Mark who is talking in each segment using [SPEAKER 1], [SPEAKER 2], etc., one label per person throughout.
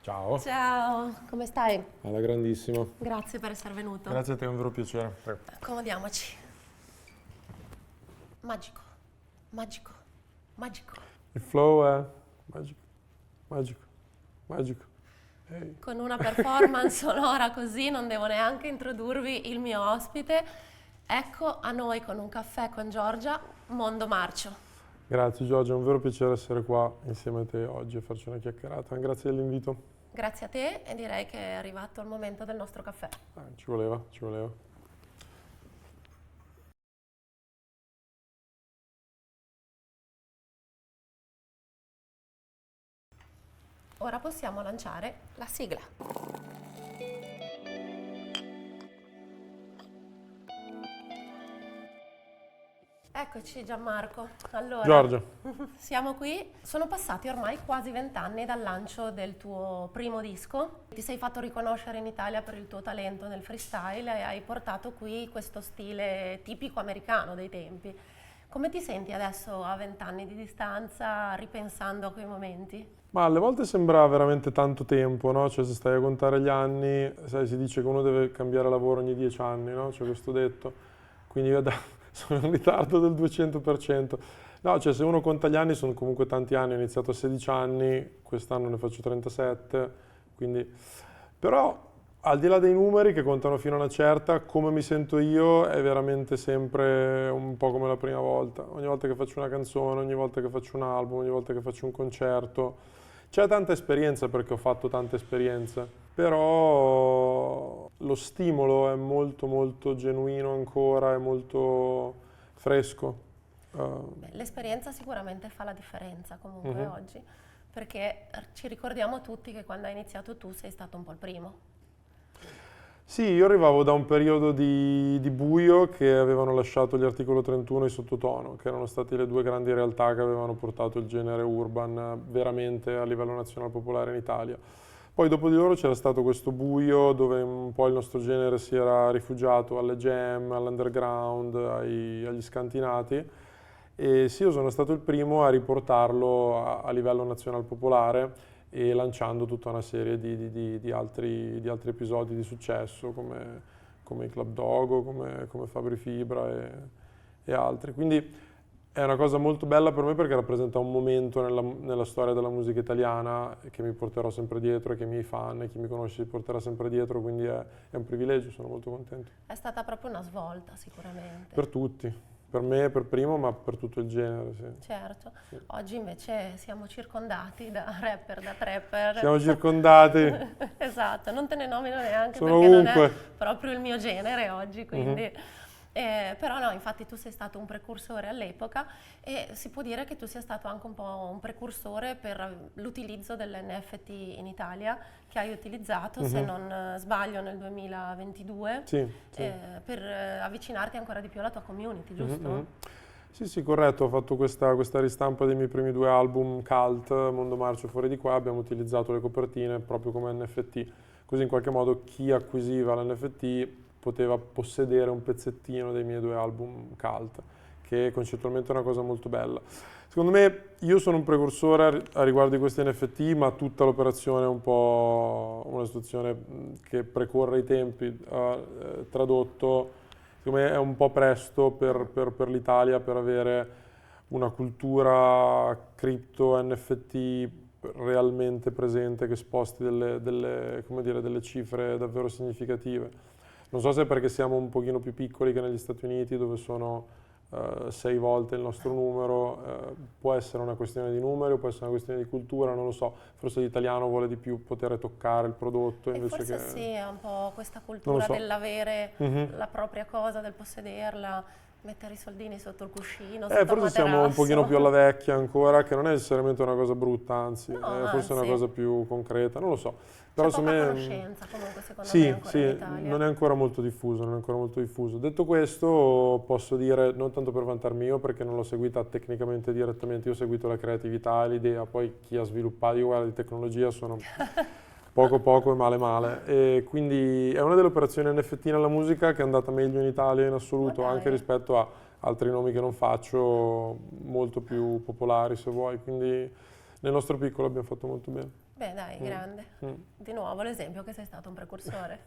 [SPEAKER 1] Ciao.
[SPEAKER 2] Ciao, come stai?
[SPEAKER 1] Alla grandissima.
[SPEAKER 2] Grazie per essere venuto.
[SPEAKER 1] Grazie a te, è un vero piacere. Prego.
[SPEAKER 2] Accomodiamoci. Magico, magico, magico.
[SPEAKER 1] Il flow è magico, magico, magico. Ehi.
[SPEAKER 2] Con una performance sonora così non devo neanche introdurvi il mio ospite. Ecco a noi con un caffè con Giorgia, Mondo Marcio.
[SPEAKER 1] Grazie Giorgia, è un vero piacere essere qua insieme a te oggi e farci una chiacchierata. Grazie dell'invito.
[SPEAKER 2] Grazie a te e direi che è arrivato il momento del nostro caffè.
[SPEAKER 1] Ci voleva, ci voleva.
[SPEAKER 2] Ora possiamo lanciare la sigla. Eccoci Gianmarco. Allora,
[SPEAKER 1] Giorgia,
[SPEAKER 2] siamo qui. Sono passati ormai quasi 20 anni dal lancio del tuo primo disco. Ti sei fatto riconoscere in Italia per il tuo talento nel freestyle e hai portato qui questo stile tipico americano dei tempi. Come ti senti adesso a 20 anni di distanza, ripensando a quei momenti?
[SPEAKER 1] ma alle volte sembra veramente tanto tempo, no? Cioè se stai a contare gli anni, sai, si dice che uno deve cambiare lavoro ogni 10 anni, no? C'è questo detto. Quindi io sono in ritardo del 200%. No, cioè se uno conta gli anni sono comunque tanti anni, ho iniziato a 16 anni, quest'anno ne faccio 37, quindi... Però al di là dei numeri che contano fino a una certa, come mi sento io è veramente sempre un po' come la prima volta. Ogni volta che faccio una canzone, ogni volta che faccio un album, ogni volta che faccio un concerto. C'è tanta esperienza perché ho fatto tante esperienze, però lo stimolo è molto molto genuino ancora, è molto fresco.
[SPEAKER 2] Beh, l'esperienza sicuramente fa la differenza comunque oggi, perché ci ricordiamo tutti che quando hai iniziato tu sei stato un po' il primo.
[SPEAKER 1] Sì, io arrivavo da un periodo di buio che avevano lasciato gli Articolo 31 e i Sottotono, che erano stati le due grandi realtà che avevano portato il genere urban veramente a livello nazionale popolare in Italia. Poi dopo di loro c'era stato questo buio dove un po' il nostro genere si era rifugiato alle jam, all'underground, agli scantinati. E sì, io sono stato il primo a riportarlo a livello nazionale popolare e lanciando tutta una serie di altri episodi di successo come i Club Dogo, come Fabri Fibra e altri. Quindi è una cosa molto bella per me perché rappresenta un momento nella storia della musica italiana che mi porterò sempre dietro e che i miei fan e chi mi conosce si porterà sempre dietro, quindi è un privilegio, sono molto contento.
[SPEAKER 2] È stata proprio una svolta sicuramente.
[SPEAKER 1] Per tutti. Per me per primo, ma per tutto il genere, sì.
[SPEAKER 2] Certo,
[SPEAKER 1] Sì.
[SPEAKER 2] oggi invece siamo circondati da rapper, da trapper.
[SPEAKER 1] Siamo circondati.
[SPEAKER 2] Esatto, non te ne nomino neanche
[SPEAKER 1] Sono
[SPEAKER 2] perché non
[SPEAKER 1] ovunque.
[SPEAKER 2] è proprio il mio genere oggi, quindi... però no, infatti tu sei stato un precursore all'epoca e si può dire che tu sia stato anche un po' un precursore per l'utilizzo dell'NFT in Italia, che hai utilizzato, se non sbaglio, nel 2022,
[SPEAKER 1] Sì, sì.
[SPEAKER 2] per avvicinarti ancora di più alla tua community, giusto?
[SPEAKER 1] Sì, sì, corretto, ho fatto questa ristampa dei miei primi due album cult, Mondo Marcio Fuori di Qua, abbiamo utilizzato le copertine proprio come NFT, così in qualche modo chi acquisiva l'NFT poteva possedere un pezzettino dei miei due album cult, che concettualmente è una cosa molto bella. Secondo me io sono un precursore a riguardo di questi NFT, ma tutta l'operazione è un po' una situazione che precorre i tempi, tradotto. Secondo me è un po' presto per l'Italia per avere una cultura cripto NFT realmente presente che sposti come dire, delle cifre davvero significative. Non so se è perché siamo un pochino più piccoli che negli Stati Uniti dove sono 6 volte il nostro numero, può essere una questione di numeri o può essere una questione di cultura, non lo so, forse l'italiano vuole di più poter toccare il prodotto
[SPEAKER 2] E
[SPEAKER 1] invece
[SPEAKER 2] forse
[SPEAKER 1] che...
[SPEAKER 2] sì, è un po' questa
[SPEAKER 1] Non lo
[SPEAKER 2] cultura
[SPEAKER 1] so.
[SPEAKER 2] dell'avere la propria cosa, del possederla, mettere i soldini sotto il cuscino, sotto il
[SPEAKER 1] Forse siamo un
[SPEAKER 2] materasso.
[SPEAKER 1] pochino più alla vecchia ancora, che non è necessariamente una cosa brutta, anzi,
[SPEAKER 2] No,
[SPEAKER 1] è forse una
[SPEAKER 2] anzi.
[SPEAKER 1] cosa più concreta, non lo so.
[SPEAKER 2] C'è
[SPEAKER 1] Però
[SPEAKER 2] poca
[SPEAKER 1] secondo me
[SPEAKER 2] conoscenza comunque secondo me
[SPEAKER 1] sì,
[SPEAKER 2] ancora in
[SPEAKER 1] sì,
[SPEAKER 2] Italia.
[SPEAKER 1] non è ancora molto diffuso, non è ancora molto diffuso. Detto questo, posso dire, non tanto per vantarmi io, perché non l'ho seguita tecnicamente direttamente, io ho seguito la creatività, l'idea, poi chi ha sviluppato, io guarda, di tecnologia sono poco poco e male male. E quindi è una delle operazioni NFT nella musica che è andata meglio in Italia in assoluto,
[SPEAKER 2] Ma dai.
[SPEAKER 1] anche rispetto a altri nomi che non faccio, molto più popolari se vuoi. Quindi nel nostro piccolo abbiamo fatto molto bene.
[SPEAKER 2] Beh dai, grande. Di nuovo l'esempio che sei stato un precursore.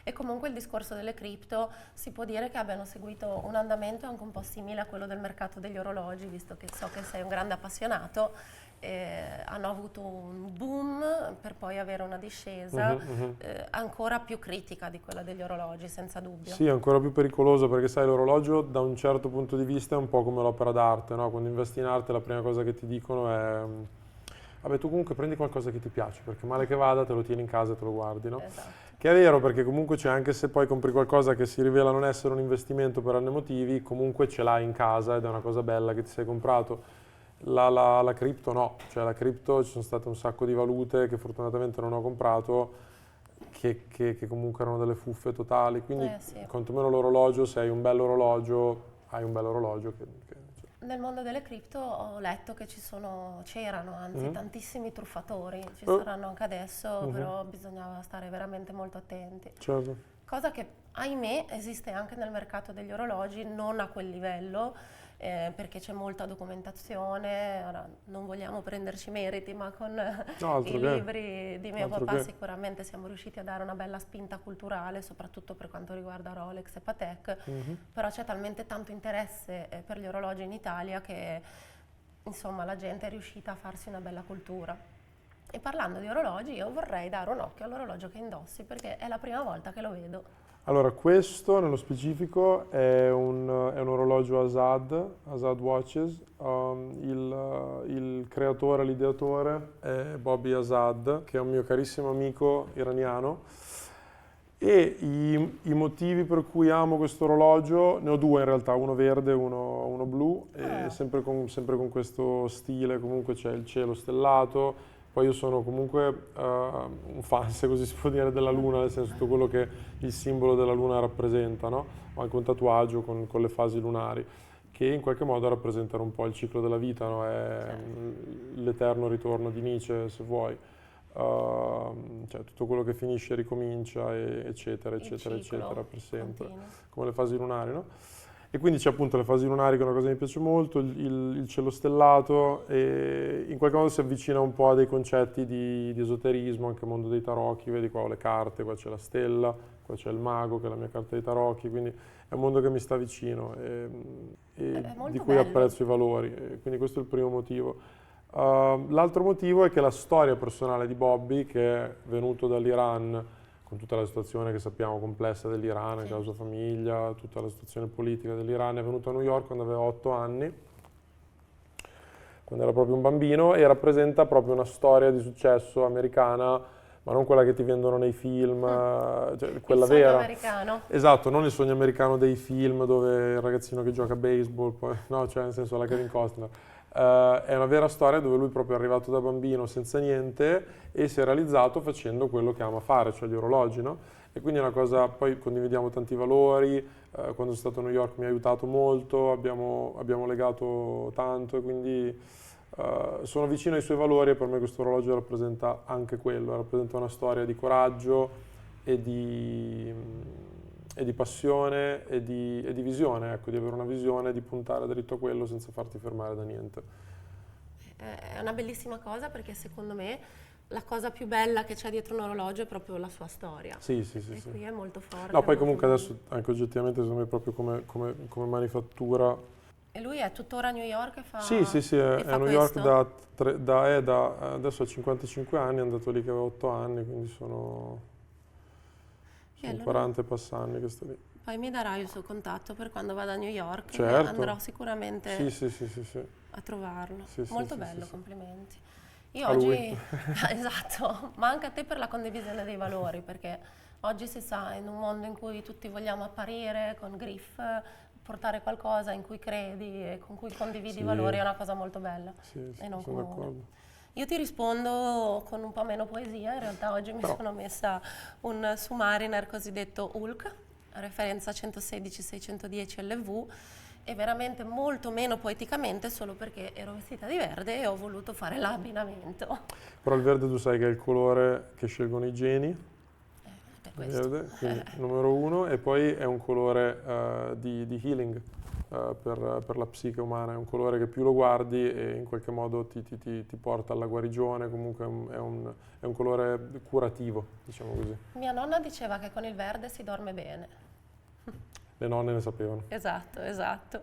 [SPEAKER 2] E comunque il discorso delle cripto si può dire che abbiano seguito un andamento anche un po' simile a quello del mercato degli orologi, visto che so che sei un grande appassionato. Hanno avuto un boom per poi avere una discesa ancora più critica di quella degli orologi, senza dubbio.
[SPEAKER 1] Sì, ancora più pericoloso perché sai, l'orologio da un certo punto di vista è un po' come l'opera d'arte, no? Quando investi in arte la prima cosa che ti dicono è vabbè, tu comunque prendi qualcosa che ti piace, perché male che vada te lo tieni in casa e te lo guardi, no?
[SPEAKER 2] Esatto.
[SPEAKER 1] Che è vero, perché comunque c'è, anche se poi compri qualcosa che si rivela non essere un investimento per anni motivi, comunque ce l'hai in casa ed è una cosa bella che ti sei comprato. La cripto no, cioè la cripto ci sono state un sacco di valute che fortunatamente non ho comprato, che comunque erano delle fuffe totali, quindi
[SPEAKER 2] Sì.
[SPEAKER 1] quantomeno l'orologio, se hai un bel orologio, hai un bel orologio
[SPEAKER 2] Nel mondo delle cripto ho letto che c'erano tantissimi truffatori, ci
[SPEAKER 1] Oh.
[SPEAKER 2] saranno anche adesso, però bisognava stare veramente molto attenti.
[SPEAKER 1] certo.
[SPEAKER 2] Cosa che, ahimè, esiste anche nel mercato degli orologi, non a quel livello, perché c'è molta documentazione. Ora, non vogliamo prenderci meriti, ma con i libri di mio papà sicuramente siamo riusciti a dare una bella spinta culturale, soprattutto per quanto riguarda Rolex e Patek, però c'è talmente tanto interesse per gli orologi in Italia che insomma la gente è riuscita a farsi una bella cultura. E parlando di orologi, io vorrei dare un occhio all'orologio che indossi, perché è la prima volta che lo vedo.
[SPEAKER 1] Allora, questo nello specifico è un orologio Azad Watches. Il creatore, l'ideatore è Bobby Azad, che è un mio carissimo amico iraniano. E i motivi per cui amo questo orologio, ne ho due in realtà, uno verde e uno blu, e sempre con questo stile, comunque c'è il cielo stellato. Poi io sono comunque un fan, se così si può dire, della luna, nel senso tutto quello che il simbolo della luna rappresenta, no? Ho anche un tatuaggio con le fasi lunari, che in qualche modo rappresentano un po' il ciclo della vita, no? È l'eterno ritorno di Nietzsche, se vuoi. Cioè tutto quello che finisce ricomincia, eccetera, eccetera, eccetera, per sempre, come le fasi lunari, no? E quindi c'è appunto le fasi lunari, che è una cosa che mi piace molto, il cielo stellato, e in qualche modo si avvicina un po' a dei concetti di esoterismo, anche il mondo dei tarocchi. Vedi qua ho le carte, qua c'è la stella, qua c'è il mago che è la mia carta dei tarocchi, quindi è un mondo che mi sta vicino e di cui apprezzo i valori, e quindi questo è il primo motivo. L'altro motivo è che la storia personale di Bobby, che è venuto dall'Iran, con tutta la situazione che sappiamo complessa dell'Iran, anche la sua famiglia, tutta la situazione politica dell'Iran, è venuto a New York quando aveva 8 anni, quando era proprio un bambino, e rappresenta proprio una storia di successo americana, ma non quella che ti vendono nei film, cioè quella
[SPEAKER 2] il sogno
[SPEAKER 1] vera.
[SPEAKER 2] americano.
[SPEAKER 1] Esatto, non il sogno americano dei film dove il ragazzino che gioca a baseball, poi, no, cioè nel senso la Kevin Costner. È una vera storia dove lui proprio è arrivato da bambino senza niente e si è realizzato facendo quello che ama fare, cioè gli orologi, no? E quindi è una cosa, poi condividiamo tanti valori, quando sono stato a New York mi ha aiutato molto, abbiamo legato tanto, e quindi sono vicino ai suoi valori, e per me questo orologio rappresenta anche quello, rappresenta una storia di coraggio e di passione e di visione, ecco, di avere una visione, di puntare dritto a quello senza farti fermare da niente.
[SPEAKER 2] È una bellissima cosa, perché secondo me la cosa più bella che c'è dietro un orologio è proprio la sua storia.
[SPEAKER 1] Sì.
[SPEAKER 2] E qui è molto forte.
[SPEAKER 1] No, poi comunque adesso anche oggettivamente secondo me proprio come manifattura.
[SPEAKER 2] E lui è tuttora a New York e fa
[SPEAKER 1] Sì, è a New York adesso ha 55 anni, è andato lì che aveva 8 anni, quindi sono 40 e passanni che sto lì.
[SPEAKER 2] Poi mi darai il suo contatto per quando vado a New York,
[SPEAKER 1] certo.
[SPEAKER 2] Andrò sicuramente a trovarlo. Molto bello, complimenti. Io oggi, esatto, ma anche a te per la condivisione dei valori, perché oggi si sa, in un mondo in cui tutti vogliamo apparire con griff, portare qualcosa in cui credi e con cui condividi i valori è una cosa molto bella e non comune.
[SPEAKER 1] D'accordo.
[SPEAKER 2] Io ti rispondo con un po' meno poesia, in realtà oggi mi sono messa un Submariner cosiddetto Hulk, referenza 116-610 LV, e veramente molto meno poeticamente, solo perché ero vestita di verde e ho voluto fare l'abbinamento.
[SPEAKER 1] Però il verde tu sai che è il colore che scelgono i geni,
[SPEAKER 2] verde,
[SPEAKER 1] quindi numero 1, e poi è un colore di healing, per la psiche umana, è un colore che più lo guardi e in qualche modo ti porta alla guarigione, comunque è un colore curativo, diciamo così.
[SPEAKER 2] Mia nonna diceva che con il verde si dorme bene.
[SPEAKER 1] Le nonne ne sapevano.
[SPEAKER 2] Esatto, esatto.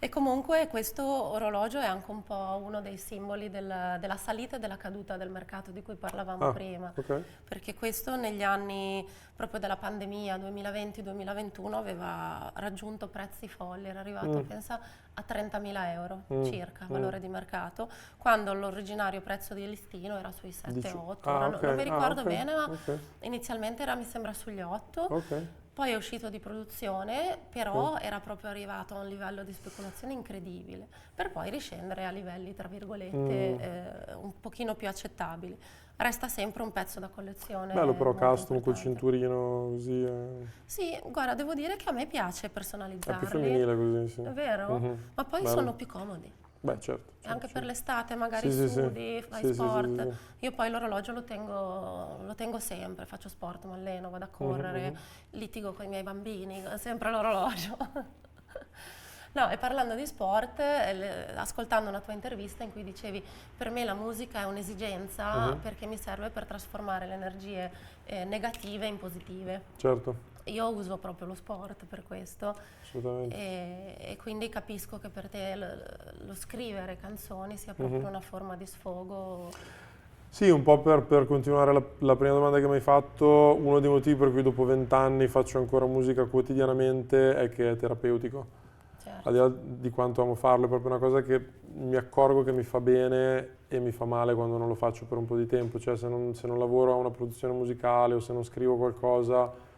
[SPEAKER 2] E comunque questo orologio è anche un po' uno dei simboli della salita e della caduta del mercato di cui parlavamo prima.
[SPEAKER 1] Okay.
[SPEAKER 2] Perché questo negli anni proprio della pandemia 2020-2021 aveva raggiunto prezzi folli, era arrivato pensa a 30.000 euro circa, valore di mercato, quando l'originario prezzo di listino era sui 7-8. Non mi ricordo bene, ma inizialmente era mi sembra sugli 8. Poi è uscito di produzione, però era proprio arrivato a un livello di speculazione incredibile, per poi riscendere a livelli, tra virgolette, un pochino più accettabili. Resta sempre un pezzo da collezione.
[SPEAKER 1] Bello però custom col
[SPEAKER 2] importante.
[SPEAKER 1] cinturino così.
[SPEAKER 2] Sì, guarda, devo dire che a me piace
[SPEAKER 1] È
[SPEAKER 2] personalizzarli.
[SPEAKER 1] più femminile così, sì.
[SPEAKER 2] È vero? Ma poi
[SPEAKER 1] Bello.
[SPEAKER 2] sono più comodi.
[SPEAKER 1] Beh, certo.
[SPEAKER 2] Anche per l'estate, magari
[SPEAKER 1] Sì,
[SPEAKER 2] sudi, fai
[SPEAKER 1] sì,
[SPEAKER 2] sport.
[SPEAKER 1] sì.
[SPEAKER 2] Io poi l'orologio lo tengo sempre, faccio sport, mi alleno, vado a correre, litigo con i miei bambini, sempre l'orologio. No, e parlando di sport, ascoltando una tua intervista in cui dicevi per me la musica è un'esigenza perché mi serve per trasformare le energie negative in positive.
[SPEAKER 1] Certo.
[SPEAKER 2] Io uso proprio lo sport per questo.
[SPEAKER 1] Assolutamente.
[SPEAKER 2] E quindi capisco che per te lo scrivere canzoni sia proprio una forma di sfogo.
[SPEAKER 1] Sì, un po' per continuare la prima domanda che mi hai fatto, uno dei motivi per cui dopo 20 anni faccio ancora musica quotidianamente è che è terapeutico.
[SPEAKER 2] Certo.
[SPEAKER 1] Al di là di quanto amo farlo, è proprio una cosa che mi accorgo che mi fa bene e mi fa male quando non lo faccio per un po' di tempo. Cioè se non lavoro a una produzione musicale o se non scrivo qualcosa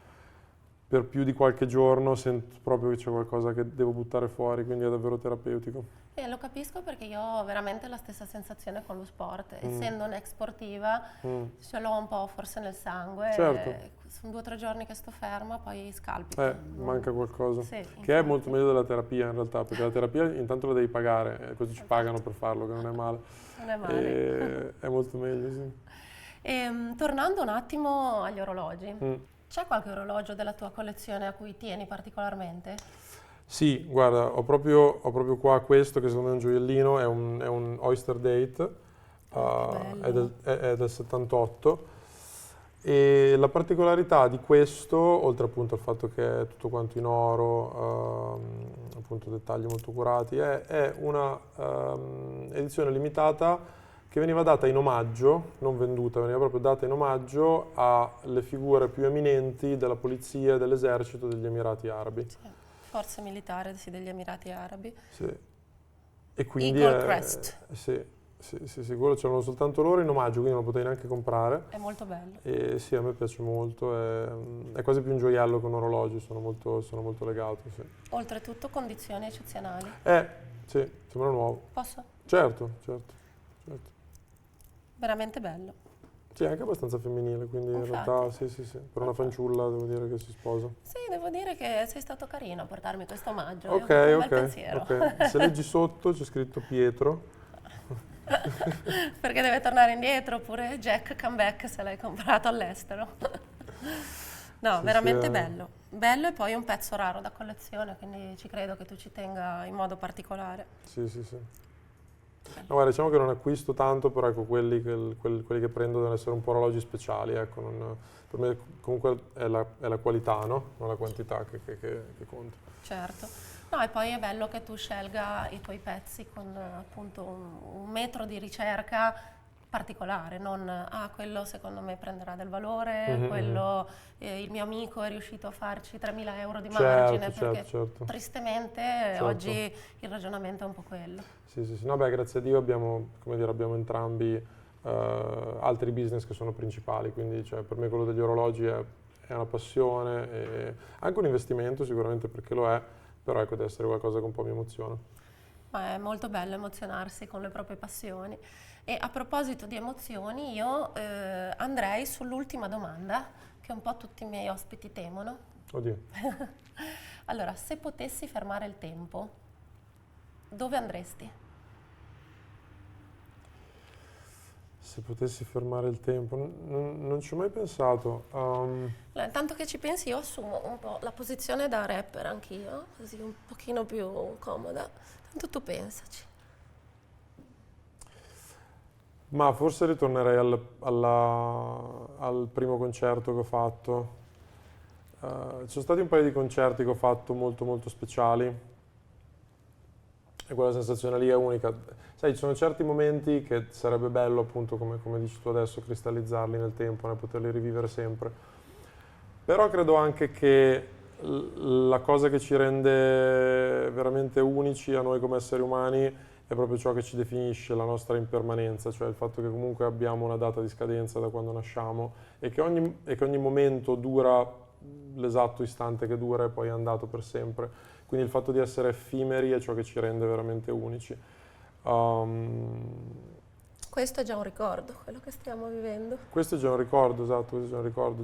[SPEAKER 1] per più di qualche giorno sento proprio che c'è qualcosa che devo buttare fuori, quindi è davvero terapeutico.
[SPEAKER 2] Lo capisco perché io ho veramente la stessa sensazione con lo sport, essendo un'ex sportiva ce l'ho un po' forse nel sangue,
[SPEAKER 1] Certo.
[SPEAKER 2] Sono 2 o 3 giorni che sto ferma, poi scalpito.
[SPEAKER 1] Manca qualcosa,
[SPEAKER 2] Sì,
[SPEAKER 1] che
[SPEAKER 2] infatti.
[SPEAKER 1] è molto meglio della terapia in realtà, perché la terapia intanto la devi pagare, così ci pagano per farlo, che non è male.
[SPEAKER 2] Non è male.
[SPEAKER 1] È molto meglio, sì.
[SPEAKER 2] Tornando un attimo agli orologi, c'è qualche orologio della tua collezione a cui tieni particolarmente?
[SPEAKER 1] Sì, guarda, ho proprio qua questo che secondo me è un gioiellino, è un Oyster Date, è del 78 e la particolarità di questo, oltre appunto al fatto che è tutto quanto in oro, appunto dettagli molto curati, è una edizione limitata che veniva data in omaggio, non venduta, veniva proprio data in omaggio alle figure più eminenti della polizia e dell'esercito degli Emirati Arabi.
[SPEAKER 2] Sì. Forze militari degli Emirati Arabi.
[SPEAKER 1] Sì. E quindi
[SPEAKER 2] Eagle Crest.
[SPEAKER 1] Sì, quello c'erano soltanto loro in omaggio, quindi non lo potevi neanche comprare.
[SPEAKER 2] È molto bello.
[SPEAKER 1] E sì, a me piace molto, è quasi più un gioiello che un orologio, sono molto legato, sì.
[SPEAKER 2] Oltretutto condizioni eccezionali.
[SPEAKER 1] Sì, sembra nuovo.
[SPEAKER 2] Posso?
[SPEAKER 1] Certo.
[SPEAKER 2] Veramente bello.
[SPEAKER 1] Sì, anche abbastanza femminile, quindi in realtà sì. Per una fanciulla devo dire che si sposa.
[SPEAKER 2] Sì, devo dire che sei stato carino a portarmi questo omaggio.
[SPEAKER 1] Ok.
[SPEAKER 2] Bel pensiero.
[SPEAKER 1] Se leggi sotto c'è scritto Pietro.
[SPEAKER 2] Perché deve tornare indietro, oppure Jack comeback se l'hai comprato all'estero. No,
[SPEAKER 1] Sì,
[SPEAKER 2] veramente bello. Bello e poi un pezzo raro da collezione, quindi ci credo che tu ci tenga in modo particolare.
[SPEAKER 1] Sì. No, guarda, diciamo che non acquisto tanto, però ecco, quelli che prendo devono essere un po' orologi speciali, ecco, per me comunque è la qualità, no? Non la quantità che conta.
[SPEAKER 2] Certo. No, e poi è bello che tu scelga i tuoi pezzi con appunto un metro di ricerca particolare, non quello secondo me prenderà del valore, quello il mio amico è riuscito a farci 3.000 euro di margine, perché
[SPEAKER 1] certo.
[SPEAKER 2] tristemente oggi il ragionamento è un po' quello.
[SPEAKER 1] Sì. No, beh, grazie a Dio abbiamo entrambi altri business che sono principali, quindi cioè, per me quello degli orologi è una passione, e anche un investimento sicuramente perché lo è, però ecco deve essere qualcosa che un po' mi emoziona.
[SPEAKER 2] Ma è molto bello emozionarsi con le proprie passioni. E a proposito di emozioni, io andrei sull'ultima domanda, che un po' tutti i miei ospiti temono.
[SPEAKER 1] Oddio.
[SPEAKER 2] Allora, se potessi fermare il tempo, dove andresti?
[SPEAKER 1] Se potessi fermare il tempo, non ci ho mai pensato.
[SPEAKER 2] Allora, intanto che ci pensi io assumo un po' la posizione da rapper anch'io, così un pochino più comoda. Tanto tu pensaci.
[SPEAKER 1] Ma forse ritornerei al primo concerto che ho fatto. Ci sono stati un paio di concerti che ho fatto molto molto speciali e quella sensazione lì è unica. Sai, ci sono certi momenti che sarebbe bello, appunto, come dici tu adesso, cristallizzarli nel tempo, poterli rivivere sempre. Però credo anche che la cosa che ci rende veramente unici a noi come esseri umani è proprio ciò che ci definisce, la nostra impermanenza, cioè il fatto che comunque abbiamo una data di scadenza da quando nasciamo e che ogni momento dura l'esatto istante che dura e poi è andato per sempre. Quindi il fatto di essere effimeri è ciò che ci rende veramente unici.
[SPEAKER 2] Questo è già un ricordo, quello che stiamo vivendo.
[SPEAKER 1] Questo è già un ricordo, esatto, questo è già un ricordo.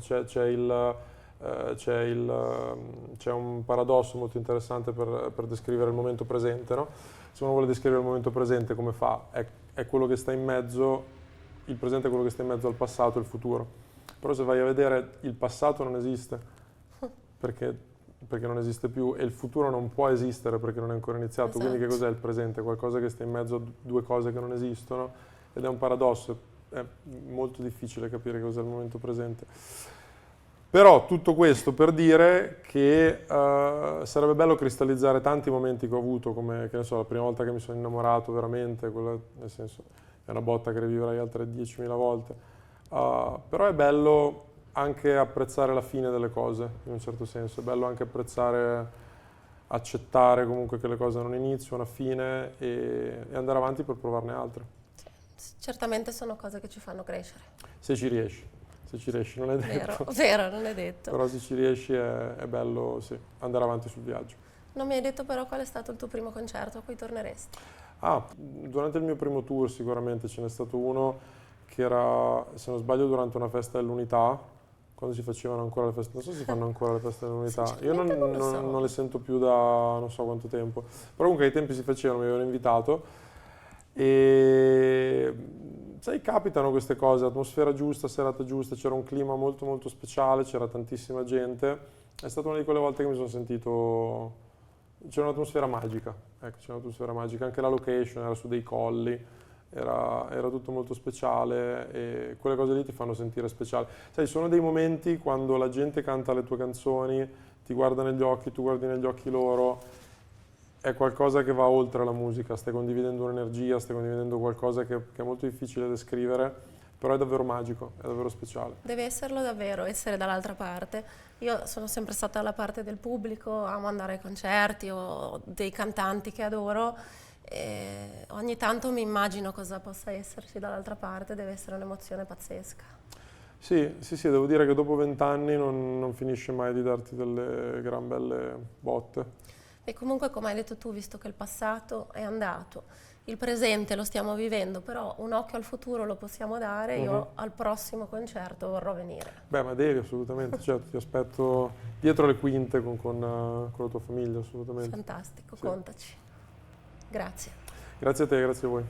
[SPEAKER 1] C'è un paradosso molto interessante per descrivere il momento presente, no? Se uno vuole descrivere il momento presente, come fa? È quello che sta in mezzo, il presente è quello che sta in mezzo al passato e al futuro. Però se vai a vedere, il passato non esiste, perché non esiste più, e il futuro non può esistere perché non è ancora iniziato.
[SPEAKER 2] Esatto.
[SPEAKER 1] Quindi che cos'è il presente? Qualcosa che sta in mezzo a due cose che non esistono, ed è un paradosso, è molto difficile capire cos'è il momento presente. Però tutto questo per dire che sarebbe bello cristallizzare tanti momenti che ho avuto, come, che ne so, la prima volta che mi sono innamorato veramente, quella, nel senso, è una botta che rivivrei altre 10.000 volte. Però è bello anche apprezzare la fine delle cose, in un certo senso. È bello anche accettare comunque che le cose hanno un inizio, una fine e andare avanti per provarne altre.
[SPEAKER 2] Certamente sono cose che ci fanno crescere.
[SPEAKER 1] Se ci riesci, non è detto.
[SPEAKER 2] Vero, non è detto.
[SPEAKER 1] Però se ci riesci è bello, sì, andare avanti sul viaggio.
[SPEAKER 2] Non mi hai detto però qual è stato il tuo primo concerto a cui torneresti?
[SPEAKER 1] Durante il mio primo tour sicuramente ce n'è stato uno che era, se non sbaglio, durante una festa dell'Unità, quando si facevano ancora le feste, non so se si fanno ancora le feste dell'Unità, io non le sento più da non so quanto tempo, però comunque ai tempi si facevano, mi avevano invitato e sai, capitano queste cose, atmosfera giusta, serata giusta, c'era un clima molto molto speciale, c'era tantissima gente, è stata una di quelle volte che mi sono sentito, c'era un'atmosfera magica, ecco, c'era un'atmosfera magica, anche la location era su dei colli. Era tutto molto speciale e quelle cose lì ti fanno sentire speciale. Sai, sono dei momenti quando la gente canta le tue canzoni, ti guarda negli occhi, tu guardi negli occhi loro, è qualcosa che va oltre la musica, stai condividendo un'energia, stai condividendo qualcosa che è molto difficile da descrivere, però è davvero magico, è davvero speciale.
[SPEAKER 2] Deve esserlo davvero, essere dall'altra parte. Io sono sempre stata dalla parte del pubblico, amo andare ai concerti, ho dei cantanti che adoro. E ogni tanto mi immagino cosa possa esserci dall'altra parte, deve essere un'emozione pazzesca.
[SPEAKER 1] Sì, devo dire che dopo 20 anni non finisce mai di darti delle gran belle botte.
[SPEAKER 2] E comunque, come hai detto tu, visto che il passato è andato, il presente lo stiamo vivendo, però un occhio al futuro lo possiamo dare, io al prossimo concerto vorrò venire.
[SPEAKER 1] Beh, ma devi assolutamente, certo, ti aspetto dietro le quinte con la tua famiglia, assolutamente.
[SPEAKER 2] Fantastico,
[SPEAKER 1] sì.
[SPEAKER 2] Contaci. Grazie.
[SPEAKER 1] Grazie a te, grazie a voi.